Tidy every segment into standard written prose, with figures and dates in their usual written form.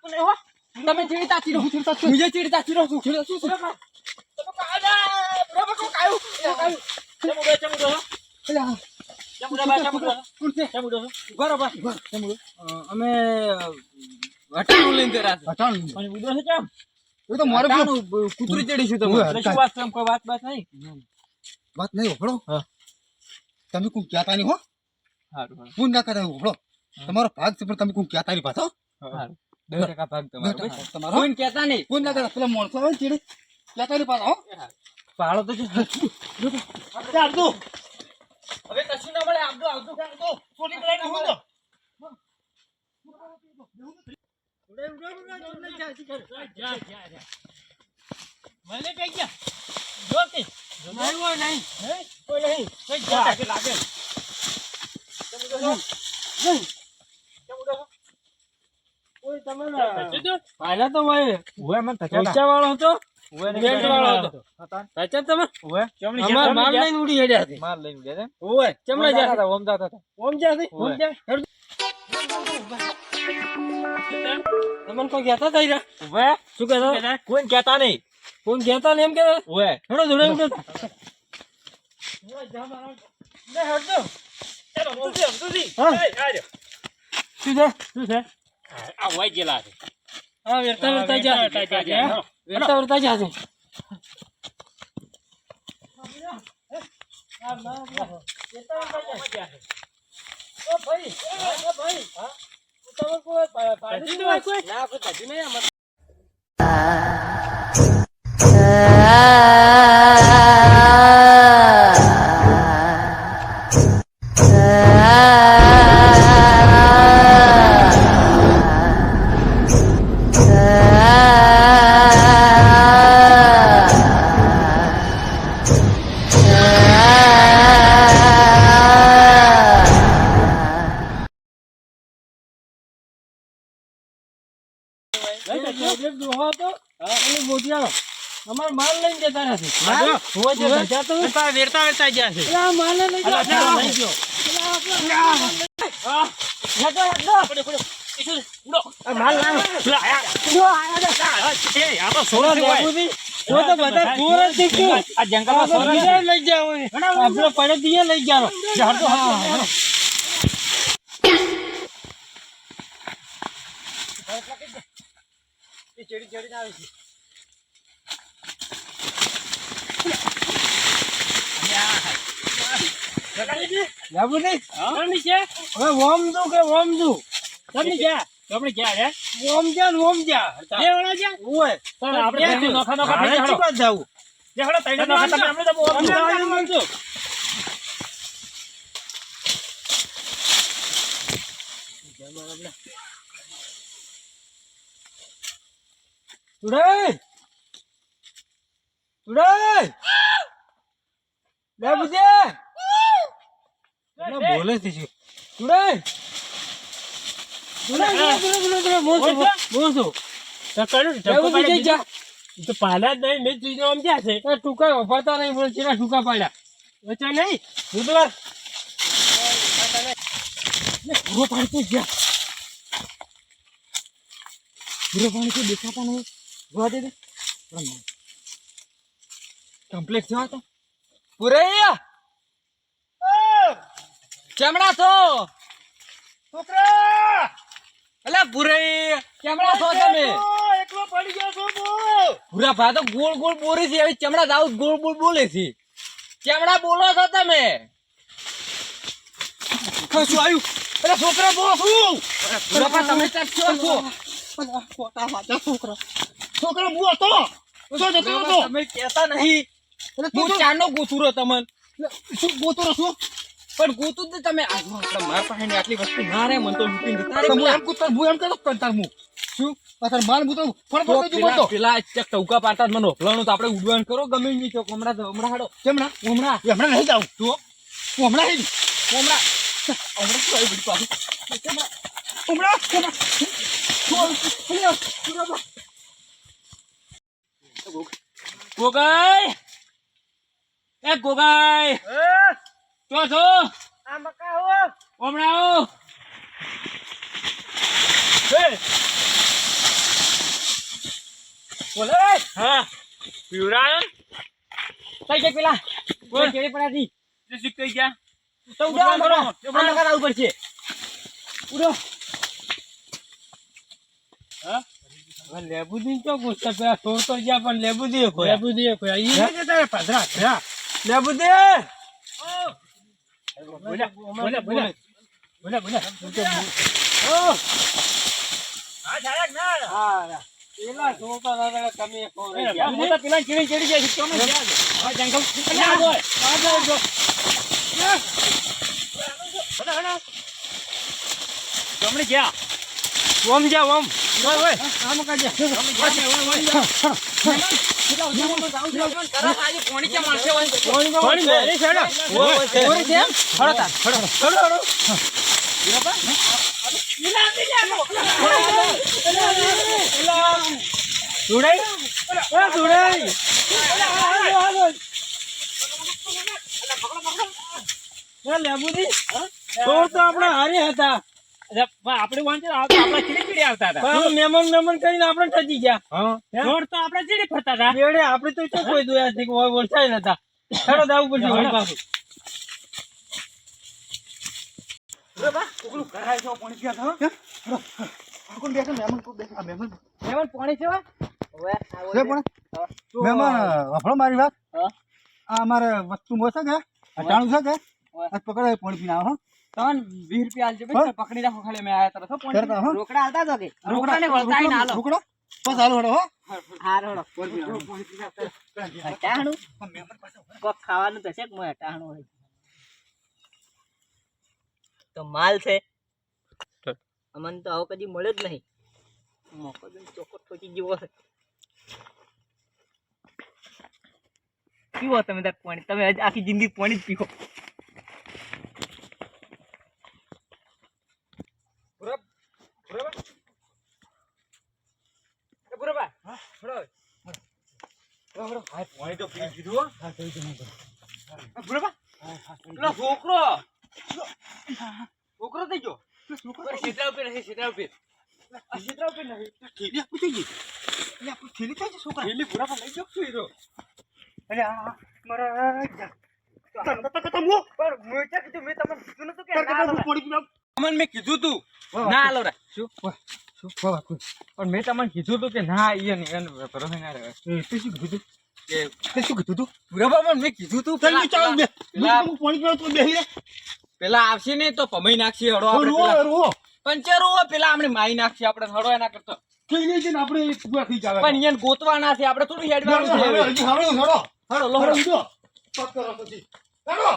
મારતો નહીં હો. તમે ચીડતા ચીડો હું ચીડતા છું. મુજે ચીડતા ચીડો છું. શું છે? તમે કાડા બરાબર કો કાયું. ચમુડો ચમુડો. અલ્યા ચમુડો બા ચમુડો. કોણ છે? ચમુડો. બરાબર. ચમુડો. અમે હટાણું લઈને જરા છે. હટાણું. અને ઉડો છે કેમ? એ તો મારે કૂતરી ચડી છું તમે. શું વાત છે? કોઈ વાત નહીં. વાત નહીં હોળો. હા. તમે કોણ કહેતા નહીં હો. હારું. કોણ ના કહેતા હોળો. તમારો ભાગ છે પણ તમે કોણ કહેતા નહીં પાછો. હારું. 10% ભાગ તમારો. કોણ કહેતા નહીં. કોણ ના કહેતા પેલા માણસો આવે ચીડે. કહેતા નહીં પાછો. પાળો તો છે. આવજો. હવે કશું ના મળે. આવજો આવજો. સોની કલાઈને હું તો. મને કઈ ગયા જો કે નહીં હોય નહીં હે કોઈ નહીં કઈ જા લાગે લાગે ચમુડો નહીં ચમુડો કોઈ તમને પાયલા તો હોય ઓય મને તચા વાળો હતો ઓય ને બેટ વાળો હતો તચા તમે ઓય ચમડી અમાર માર લઈને ઉડી હેડ્યા હતી માર લઈને ગયા ઓય ચમડા જાતા ઓમ જાતા હતા ઓમ જા તમને કોઈ કહેતા થઈ રહ્યા ઓય શું કહેતા કોઈ કહેતા નહીં કોણ કહેતા ને એમ કે ઓય હેડો જોડે ઉડો ઓય જા મારા લે હટજો ચાલો તુજી હા આજો શું છે આ ઓય ગેલા છે હા વેરતા વેરતા જા વેરતા વેરતા જા છે ઓ ભાઈ હા તમે કોઈ પાડી દો કોઈ ના આપણે કાઢી નહીં અમાર અમાર માલ લઈને જતા નથી વેરતા વેરતા ગયા છે માલ લઈ ગયો ચડી ચડીને આવે છે લાબુ નહીં કોની છે હવે ઓમ દો કે ઓમ દો તમને ક્યાં આપણે ક્યાં હે ઓમ જા એ વળા જા ઓય પણ આપણે નોખા નોખા થઈ જાવ ચીપા જાવ જે હળો તઈને નોખા તમે આપણે તો ઓમ જાવ માંગજો તુડે લે બુજે ના બોલે છે તુડે મોસો તકડો ટકો પાડી જા તો પાલા નહીં મે તીનો આમ ક્યાં છે ટુકા વફાતા નહીં બોલ ચેના ટુકા પાડ્યા વચા નહીં બુધવાર પૂરો પાડતો જા પૂરો પાણી તો દેખાતા નહીં જોવા દે કમ્પ્લીટ થયો તો પૂરે ચમડા છો છોકરા અલા પૂરે ચમડા છો તમે એકલો પડી ગયો છો પૂરા ભા તો ગોળ ગોળ બોલે છે હવે ચમડા દાઉદ ગોળ ગોળ બોલે છે ચમડા બોલો છો તમે શું આવ્યું અરે છોકરા બોલો શું પૂરા તમે છો ખોટા વાતા છોકરા બોલો તો તમે કહેતા નહીં હું ચાનો ગોતુરો તમને શું ગોતુરો છું પણ ગોતું તો તમે મારા પાસે આટલી વસ્તુ ના રે મન તો લૂટીને તારે હું એમ કુતર હું એમ કહેતો કંટાર હું શું પાછળ માલ હું તો ફળ પડતો બોલતો પેલા ચક ટૌકા પાડતા મને ઓફલાનું તો આપણે ઉડવાન કરો ગમે નહીં તો હમણાં હાડો કેમણા હમણાં નહીં જાવ તો હું હમણાં નહીં હમણાં તો આવી બધી પાછી હમણાં ગોગાઈ એ ગોગાઈ તો છો આ મકા હો હમણાં આવો એ બોલે હા પીવરાયો કઈ કે પેલા બોલ. કેવી પડાતી જે શીખઈ ગયા તો ઉડો ઉડો, આ નગર ઉપર છે ઉડો હા લેબુદી તો ગુસ્સા પેલા તો જ્યાં પણ લેબુદી લેબુદી કોઈ અહીંયા કે તારે પધરા હા લેબુદી બોલે બોલે બોલે બોલે બોલે ઓ હા ડાયરેક્ટ ના હા પેલા છોકરા દાદા તમે કોણ ગયા હું તો પેલા ચીડી ચડી ગયા છે તમે ગયા હા જંગલ આ બોલ આ જો હણા હણા તમને ગયા ઓમ જા ઓમ ઓય ઓય આમ કાજે તમે ગયા આપડે હારી હતા આપણે વાંચે આપણા ચીડી આવતા હતા મહેમાન કરીને આપણે ઠજી ગયા જોડ તો આપણે ચીડી ફરતા હતા બેડે આપણે તો શું કોઈ દોયા છે કે વરસાય નતા હેડો દાવું પડશે વળી પાછું મહેમાન પાણી છે મારી વાત હા. આ અમારે વસ્તુ મોસે કે અટાણું છે કે આજ પકડે પાણી પીને આવો તન 20 રૂપિયા આલજો ભાઈ પકડી રાખો ખાલી મેં આયા તરત કરતા હો રોકડા આલતા તો કે રોકડા ને વળતાઈ ના આલો રોકડો બસ હાલો હડો હો હારોડો ટાણું કોક ખાવાનું તો છે કે મોય ટાણું હોય તો માલ છે અમન તો આવો કદી મળે જ નહીં મોકો દન ચોકો ઠોકી જેવો છે પીવો તમે તાર પાણી તમે આખી જિંદગી પાણી જ પીવો પાણી તો પી કીધું છોકરો થઈ ગયો ક્ષેત્ર ઉપર નથી ક્ષેત્ર ઉપર ક્ષેત્ર ઉપર નથી થેલી આપી થઈ ગઈ એટલે આપણું થેલી થાય છે છોકરા પેલી પૂરા પર લઈ જાવ છું હીરો અરે આ મારા પણ મેં કીધું મેં તમને કીધું નતું કે ના આલો તમને મેં કીધું તું ના આલો રે શું પણ મેં તમને કીધું તું કે ના ઈ ને એને ભરોસે ના રહે તે શું કીધું કે તે શું કીધું તું પૂરા પર મેં કીધું તું ચાલ ચાલ બે પેલા પાણી પીવા તો બેહી રે પેલા આવશે ને તો પમઈ નાખશે હડો આપણે રો પેલા રો પંચરો પેલા આપણે માઈ નાખશે આપણે હડો એના કરતો કઈ નહીં જઈને આપણે પૂરા થઈ જાવે પણ એને ગોતવાના છે આપણે થોડું હેડવાનું છે હવે. હજી હાલો હડો હડો લો હડો હડો જો પક કરો પછી હડો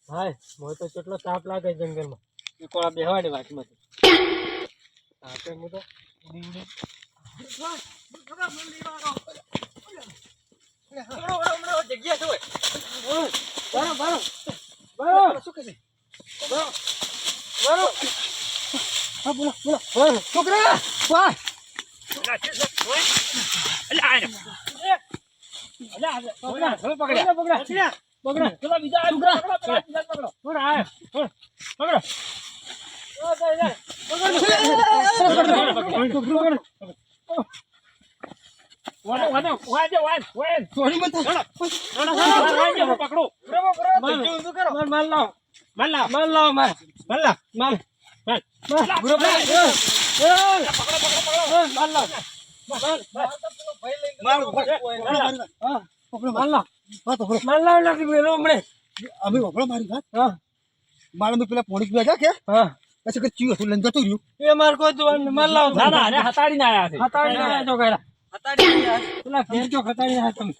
હાય મોય તો કેટલો તાપ લાગે જંગલમાં એ કોળા બેહવાડે વાટમાંથી તાપે મુ તો ઉડી જગ્યા છે ઓય બરો શું કહે બરો હા બોલો બોલો છોકરા વાહ સોરી મત અમે વપરા મારી વાત મારે મેં પેલા પોણી પીવા જા કે પછી કે ચીયો તું લઈને જતું રહ્યું એ માર કોઈ દુવાન માર લાવ હતાડીને આયા છે હતાડી ના જો ગયરા હતાડી પેલા ઘેર જો હતાડી ના તમે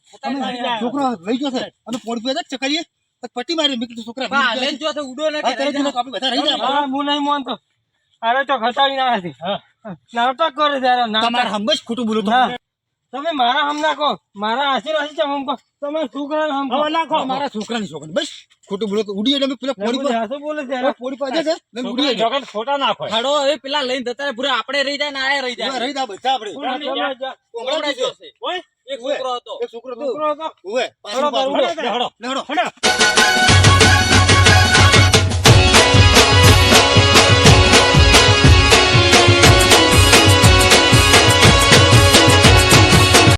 છોકરા લઈ ગયો છે અમે પોણી પીવા જા ચકરીએ પટ્ટી મારી મેં કીધું છોકરા બા લેન જો તો ઉડો ના કે આપણે બધા રહી જાય હા હું નહીં માનતો અરે તો હતાડી ના હતી નાટક કરે ત્યારે તમારે હંમેશ ખોટું બોલો તો તમે મારા હમ નાખો મારા આશીર્વાદ છે હમ કો તમે છોકરા હમ નાખો મારા છોકરાની છોકરી બસ ખોટું બોલો તો ઉડી એટલે પેલા પોણી પર શું બોલે છે પોણી પર જાય છે ઉડી જગત ખોટા નાખો ખડો હવે પેલા લઈને જતા રહે પૂરા આપણે રહી જાય ને આયા રહી જાય રહી જા બધા આપણે એક છોકરો હતો એક છોકરો તો છોકરો હતો ઓએ હડો પાછું હડો લેહડો